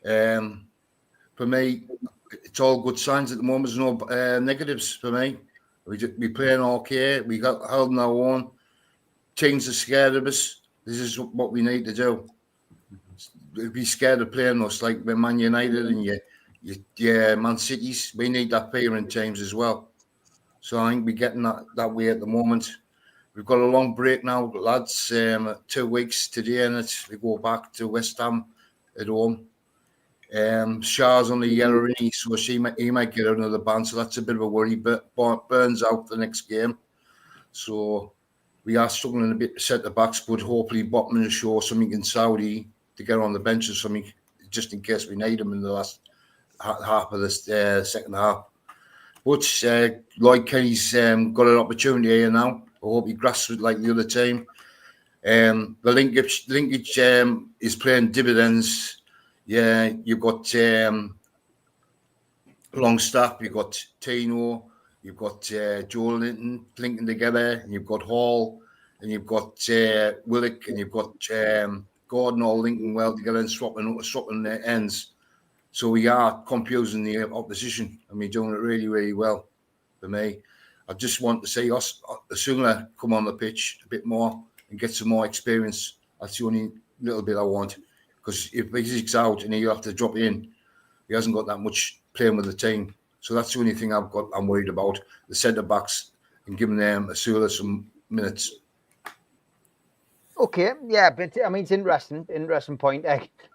For me, it's all good signs at the moment. There's no negatives for me. We playing okay. We got held on our own. Teams are scared of us. This is what we need to do. Be scared of playing us like with Man United and your Man Cities. We need that fear in teams as well. So I think we're getting that way at the moment. We've got a long break now, lads. 2 weeks today, and we go back to West Ham at home. Shah's on the yellow, so he might get another ban. So that's a bit of a worry. But Burns out the next game, so we are struggling a bit to set the backs. But hopefully, Botman will show something in Saudi to get on the bench or something, just in case we need him in the last half of the second half. But Lloyd Kenny's got an opportunity here now. I hope he grasps it like the other team. The linkage is playing dividends. Yeah, you've got Longstaff, you've got Tino, you've got Joe Linton linking together, and you've got Hall, and you've got Willock, and you've got Gordon all linking well together and swapping their ends. So we are confusing the opposition, and we're doing it really, really well for me. I just want to see us sooner come on the pitch a bit more and get some more experience. That's the only little bit I want. Because if he's out and he'll have to drop in, he hasn't got that much playing with the team. So that's the only thing I'm worried about. The centre backs and giving them Asula some minutes. Okay, yeah, but I mean, it's interesting point.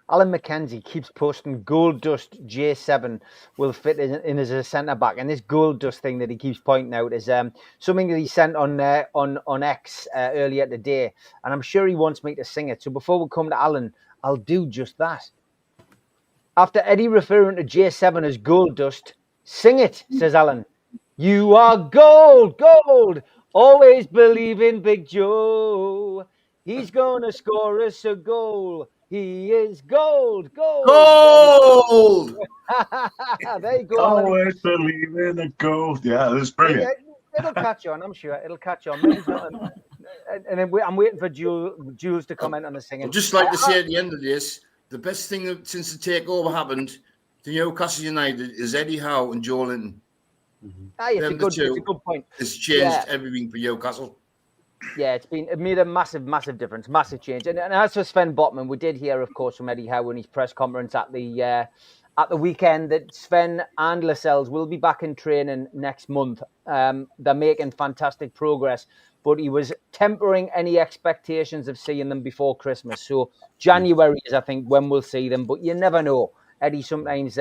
Alan McKenzie keeps posting Gold Dust J7 will fit in as a centre back, and this Gold Dust thing that he keeps pointing out is something that he sent on X earlier today, and I'm sure he wants me to sing it. So before we come to Alan, I'll do just that. After Eddie referring to J7 as Gold Dust, sing it, says Alan. You are gold, gold. Always believe in Big Joe. He's going to score us a goal. He is gold, gold. Gold! There you go, Alan. Always believe in the gold. Yeah, that's brilliant. It'll catch on, I'm sure. It'll catch on. Maybe it's not. And then I'm waiting for Jules to comment on the singing. I'd just like to say at the end of this, the best thing since the takeover happened to Newcastle United is Eddie Howe and Joe Linton. It's a good point. It's changed everything for Newcastle. Yeah, it made a massive difference, massive change. And as for Sven Botman, we did hear, of course, from Eddie Howe in his press conference at the weekend that Sven and Lascelles will be back in training next month. They're making fantastic progress, but he was tempering any expectations of seeing them before Christmas. So January is, I think, when we'll see them, but you never know. Eddie sometimes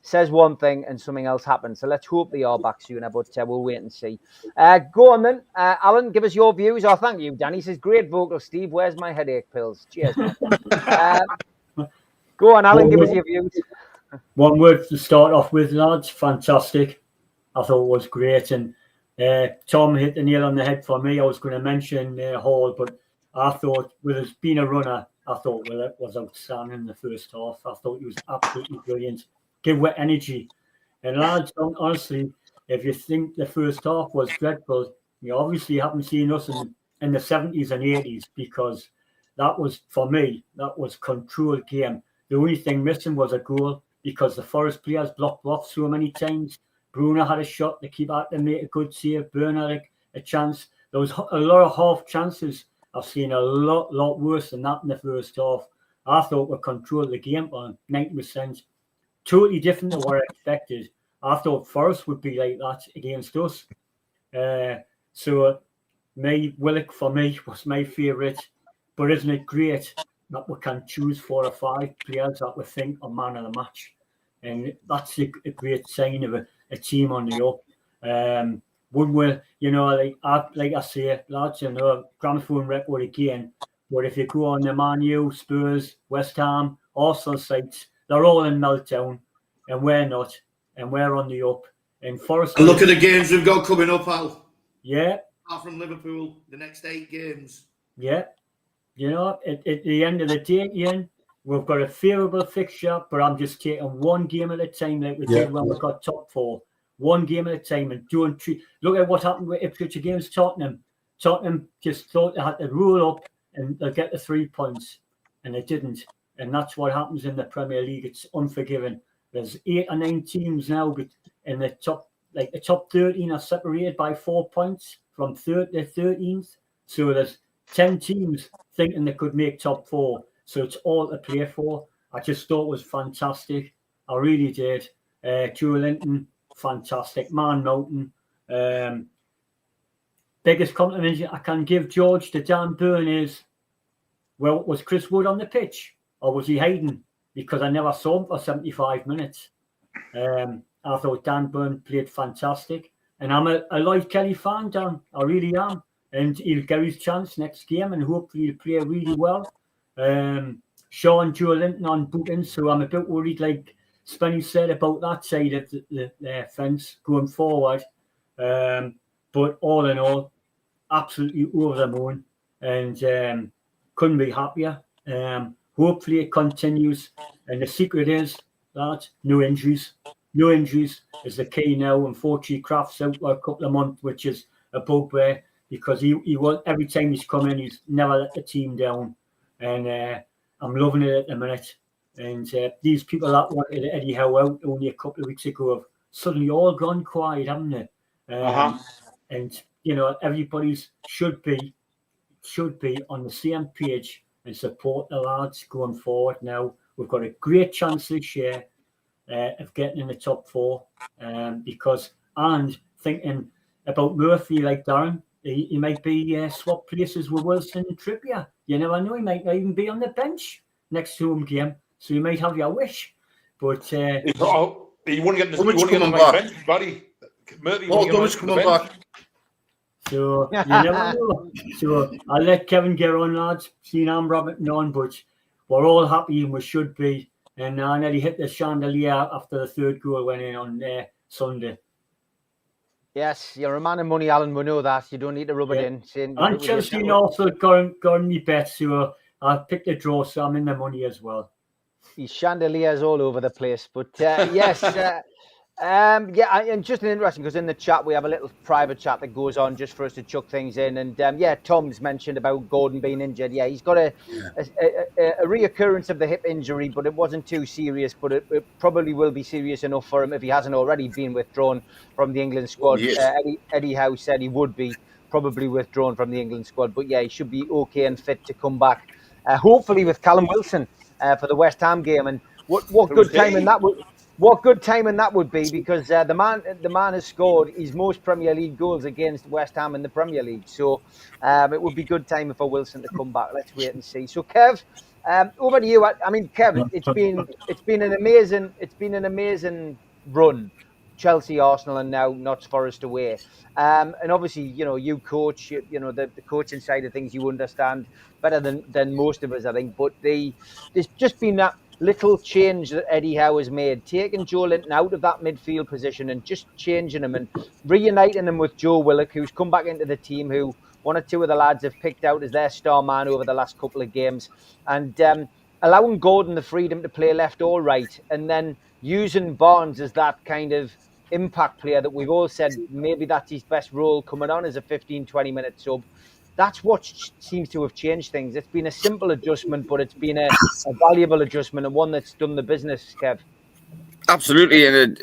says one thing and something else happens. So let's hope they are back sooner, but we'll wait and see. Go on then. Alan, give us your views. Oh, thank you, Danny. Says, great vocal, Steve. Where's my headache pills? Cheers, man. Go on, Alan, give us your views. One word to start off with, lads. Fantastic. I thought it was great. And Tom hit the nail on the head for me. I was going to mention Hall, but I thought, with us being a runner, I thought Willett was outstanding in the first half. I thought he was absolutely brilliant. Give with energy. And lads, honestly, if you think the first half was dreadful, you obviously haven't seen us in the 70s and 80s, because that was, for me, that was controlled game. The only thing missing was a goal, because the Forest players blocked off so many times. Bruno had a shot, the keeper had to make a good save, Bernard a chance. There was a lot of half chances. I've seen a lot worse than that in the first half. I thought we controlled the game on 90%. Totally different to what I expected. I thought Forest would be like that against us. So Willock for me was my favourite. But isn't it great that we can choose 4 or 5 players that we think are man of the match? And that's a great sign of a team on the up. Would we, like I say, lads, gramophone record again. But if you go on the Man U, Spurs, West Ham, Arsenal sites, they're all in meltdown, and we're not, and we're on the up. And Forest. And look at the games we've got coming up, Al. Yeah. Apart from Liverpool, the next 8 games. Yeah. At the end of the day, Ian, we've got a favourable fixture, but I'm just taking one game at a time, like we did when we got top 4. One game at a time, and don't treat. Look at what happened with Ipswich against Tottenham. Tottenham just thought they had to roll up and they'll get the 3 points, and they didn't. And that's what happens in the Premier League. It's unforgiving. There's 8 or 9 teams now, but in the top 13 are separated by 4 points from 3rd to 13th. So there's 10 teams thinking they could make top 4. So it's all to play for. I just thought it was fantastic. I really did. Joe Linton, fantastic. Man Mountain. Biggest compliment I can give George to Dan Burn is, well, was Chris Wood on the pitch? Or was he hiding? Because I never saw him for 75 minutes. I thought Dan Burn played fantastic. And I'm a Lloyd Kelly fan, Dan. I really am. And he'll get his chance next game, and hopefully he'll play really well. Sean Joe Linton on booking, so I'm a bit worried, like Spenny said, about that side of the fence going forward. But all in all, absolutely over the moon, and couldn't be happier. Hopefully it continues, and the secret is that no injuries. No injuries is the key now. Unfortunately, Kraft's out for a couple of months, which is a bugbear, because he was, every time he's come in, he's never let the team down, and I'm loving it at the minute. And these people that wanted Eddie Howe out only a couple of weeks ago have suddenly all gone quiet, haven't they? And everybody's should be on the same page and support the lads going forward. Now we've got a great chance this year of getting in the top 4, because, and thinking about Murphy, like Darren, he might be swap places with Wilson and Trippier. You never know. He might even be on the bench next home game, so you might have your wish. But he wouldn't get the bench, buddy. Dumm's coming back. So you never know. So I'll let Kevin get on, lads. Seen Amrabat on, but we're all happy and we should be. And I nearly hit the chandelier after the third goal went in on Sunday. Yes, you're a man of money, Alan. We know that. You don't need to rub it in. And Chelsea and also got me bets, so I picked a draw, so I'm in the money as well. These chandeliers all over the place. But yes, and just an interesting, because in the chat we have a little private chat that goes on just for us to chuck things in. And Tom's mentioned about Gordon being injured. Yeah, he's got a reoccurrence of the hip injury, but it wasn't too serious. But it probably will be serious enough for him if he hasn't already been withdrawn from the England squad. Yes. Eddie Howe said he would be probably withdrawn from the England squad. But yeah, he should be okay and fit to come back. Hopefully with Callum Wilson for the West Ham game. And what good timing that would. What good timing that would be, because the man has scored his most Premier League goals against West Ham in the Premier League. So it would be good timing for Wilson to come back. Let's wait and see. So Kev, over to you. I mean, Kev, it's been an amazing run. Chelsea, Arsenal, and now Notts Forest away. And obviously, you coach. The coaching side of things you understand better than most of us, I think. But there's just been that little change that Eddie Howe has made, taking Joe Linton out of that midfield position and just changing him and reuniting him with Joe Willock, who's come back into the team, who one or two of the lads have picked out as their star man over the last couple of games, and allowing Gordon the freedom to play left or right, and then using Barnes as that kind of impact player that we've all said maybe that's his best role, coming on as a 15-20 minute sub. That's what seems to have changed things. It's been a simple adjustment, but it's been a valuable adjustment and one that's done the business, Kev. Absolutely, and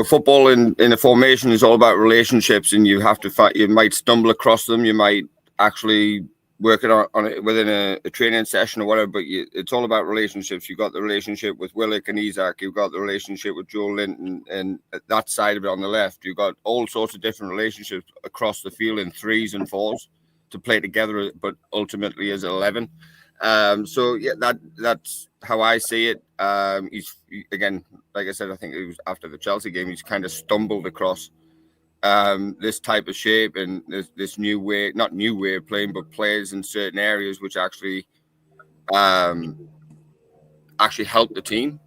football in a formation is all about relationships, and you have to fight. You might stumble across them, you might actually work it on it within a training session or whatever. But it's all about relationships. You've got the relationship with Willock and Isaac. You've got the relationship with Joe Linton, and that side of it on the left, you've got all sorts of different relationships across the field in threes and fours to play together, but ultimately as 11. So yeah, that's how I see it. He's again, like I said, I think it was after the Chelsea game, he's kind of stumbled across this type of shape and this new way, not new way of playing, but plays in certain areas which actually help the team.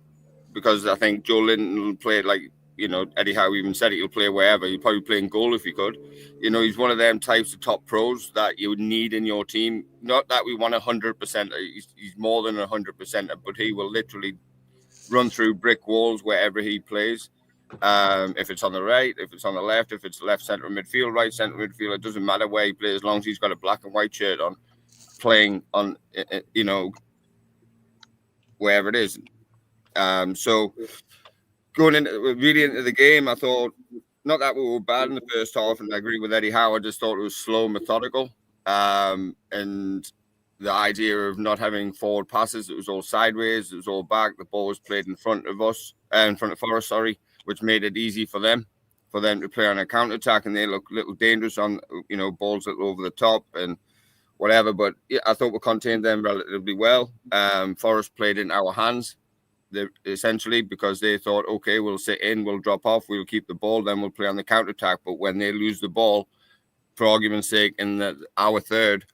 Because I think Joe Linton played like, Eddie Howe even said it, he'll play wherever. He'll probably play in goal if he could. He's one of them types of top pros that you would need in your team. Not that we want 100%. He's more than 100%, but he will literally run through brick walls wherever he plays. If it's on the right, if it's on the left, if it's left centre midfield, right centre midfield, it doesn't matter where he plays as long as he's got a black and white shirt on, playing on, wherever it is. So going into the game, I thought not that we were bad in the first half, and I agree with Eddie Howe. I just thought it was slow, methodical, and the idea of not having forward passes, it was all sideways, it was all back. The ball was played in front of Forest, which made it easy for them to play on a counter attack, and they look a little dangerous on balls that were over the top and whatever. But yeah, I thought we contained them relatively well. Forest played in our hands. Essentially, because they thought, okay, we'll sit in, we'll drop off, we'll keep the ball, then we'll play on the counter attack. But when they lose the ball, for argument's sake, in our third,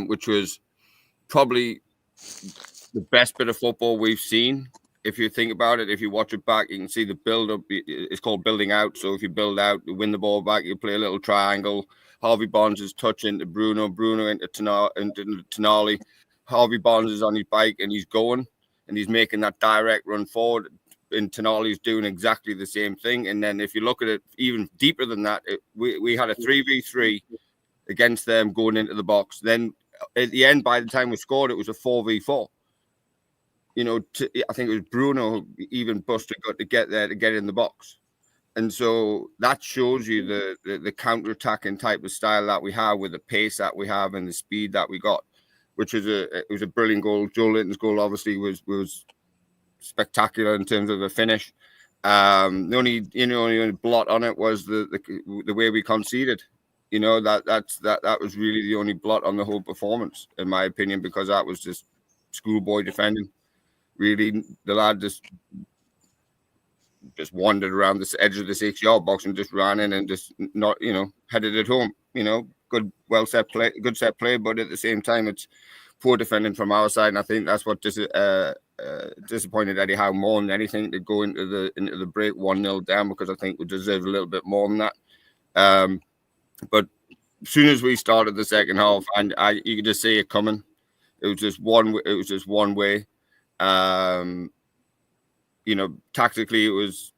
which was probably the best bit of football we've seen. If you think about it, if you watch it back, you can see the build up. It's called building out. So if you build out, you win the ball back, you play a little triangle. Harvey Barnes is touching into Bruno into Tonali. Harvey Barnes is on his bike and he's going. And he's making that direct run forward, and Tonali's doing exactly the same thing. And then if you look at it even deeper than that, we had a 3v3 against them going into the box. Then at the end, by the time we scored, it was a 4v4. I think it was Bruno who even busted to get there to get in the box. And so that shows you the counter-attacking type of style that we have, with the pace that we have and the speed that we got. Which was a brilliant goal. Joe Linton's goal obviously was spectacular in terms of the finish. The only blot on it was the way we conceded. You know, that was really the only blot on the whole performance, in my opinion, because that was just schoolboy defending. Really, the lad just wandered around the edge of the 6-yard box and just ran in and just not, headed it home. Good set play, but at the same time, it's poor defending from our side, and I think that's what disappointed Eddie Howe more than anything, to go into the break 1-0 down, because I think we deserved a little bit more than that. But as soon as we started the second half, and you could just see it coming. It was just one way. Tactically, it was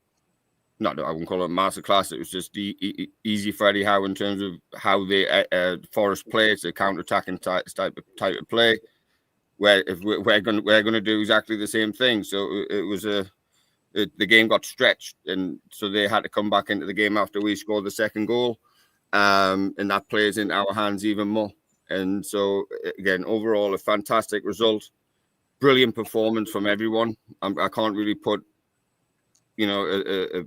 I wouldn't call it a masterclass. It was just easy for Eddie Howe in terms of how they Forest play. It's a counter-attacking type of play, where if we're going to do exactly the same thing. So it was the game got stretched, and so they had to come back into the game after we scored the second goal, and that plays in our hands even more. And so again, overall, a fantastic result, brilliant performance from everyone. I can't really put a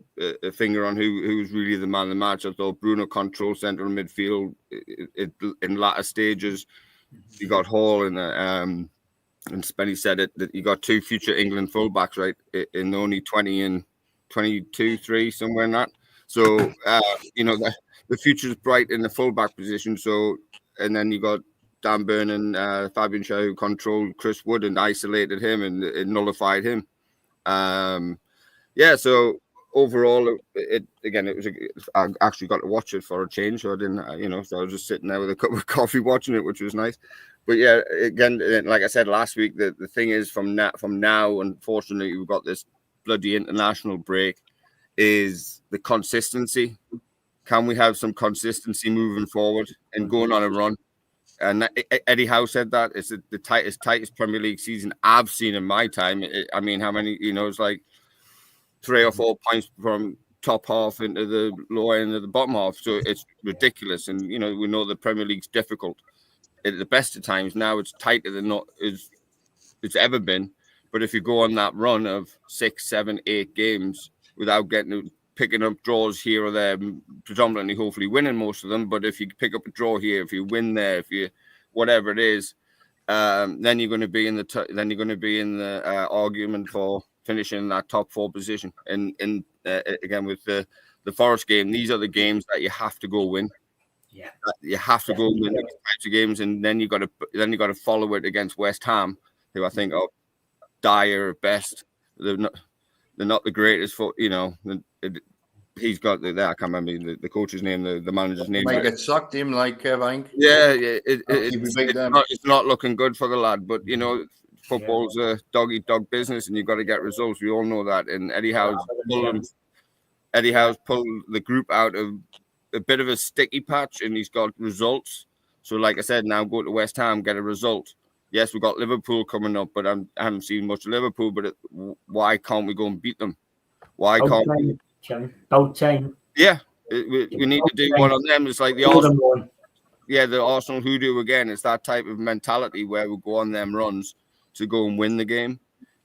finger on who was really the man of the match. I thought Bruno controlled central midfield in latter stages. You got Hall and Spenny said it, that you got two future England fullbacks, right, in only 20 and 22, 3, somewhere in that. So the future's bright in the fullback position. So, and then you got Dan Burn and Fabian Shaw, who controlled Chris Wood and isolated him and it nullified him. So overall, I actually got to watch it for a change, so I didn't, so I was just sitting there with a cup of coffee watching it, which was nice. But yeah, again, like I said last week, the thing is from now, unfortunately, we've got this bloody international break, is the consistency. Can we have some consistency moving forward and going on a run? And Eddie Howe said that it's the tightest Premier League season I've seen in my time. How many, it's like 3 or 4 points from top half into the lower end of the bottom half. So it's ridiculous. And, we know the Premier League's difficult at the best of times. Now it's tighter than it's ever been. But if you go on that run of 6, 7, 8 games without picking up draws here or there, predominantly hopefully winning most of them. But if you pick up a draw here, if you win there, if you whatever it is, then you're going to be in the argument for finishing in that top 4 position. And again, with the Forest game, these are the games that you have to go win. Yeah, you have to go win these types of games, and then you got to follow it against West Ham, who I think are dire at best. They're not the greatest for he's got I can't remember the coach's name, the manager's name. Might get sucked him like Kevin. Yeah, it's not looking good for the lad, but football's a dog-eat-dog business, and you've got to get results. We all know that. And Eddie Howe's pulled the group out of a bit of a sticky patch, and he's got results. So, like I said, now go to West Ham, get a result. Yes, we've got Liverpool coming up, but I haven't seen much of Liverpool. But why can't we go and beat them? Why can't we? About time. Yeah, we need to do one of them. It's like the Arsenal. Yeah, the Arsenal hoodoo again. It's that type of mentality where we go on them runs to go and win the game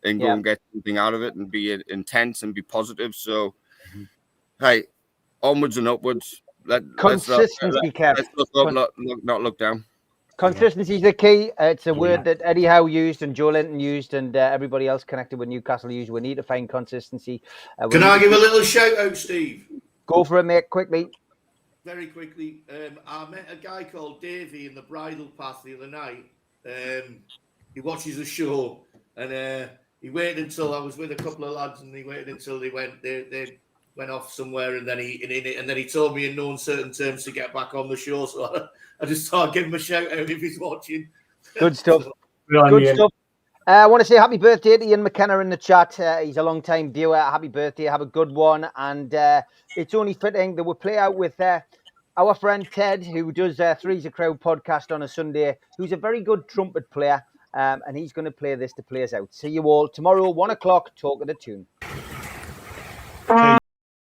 and go and get something out of it and be intense and be positive. So, hey, onwards and upwards. Consistency, Kev. Let's not look down. Consistency is the key. It's a word that Eddie Howe used and Joe Linton used and everybody else connected with Newcastle used. We need to find consistency. Can I give a little shout out, Steve? Go for it, mate, quickly. Very quickly. I met a guy called Davey in the Bridle Path the other night. He watches the show, and he waited until I was with a couple of lads, and he waited until they went off somewhere, and then he told me in no uncertain terms to get back on the show. So I just thought I'd give him a shout out if he's watching. Good stuff. Good stuff. I want to say happy birthday to Ian McKenna in the chat. He's a long-time viewer. Happy birthday. Have a good one. And it's only fitting that we'll play out with our friend Ted, who does Three's a Crowd podcast on a Sunday, who's a very good trumpet player. And he's going to play this to play us out. See you all tomorrow, 1 o'clock. Talk of the tune.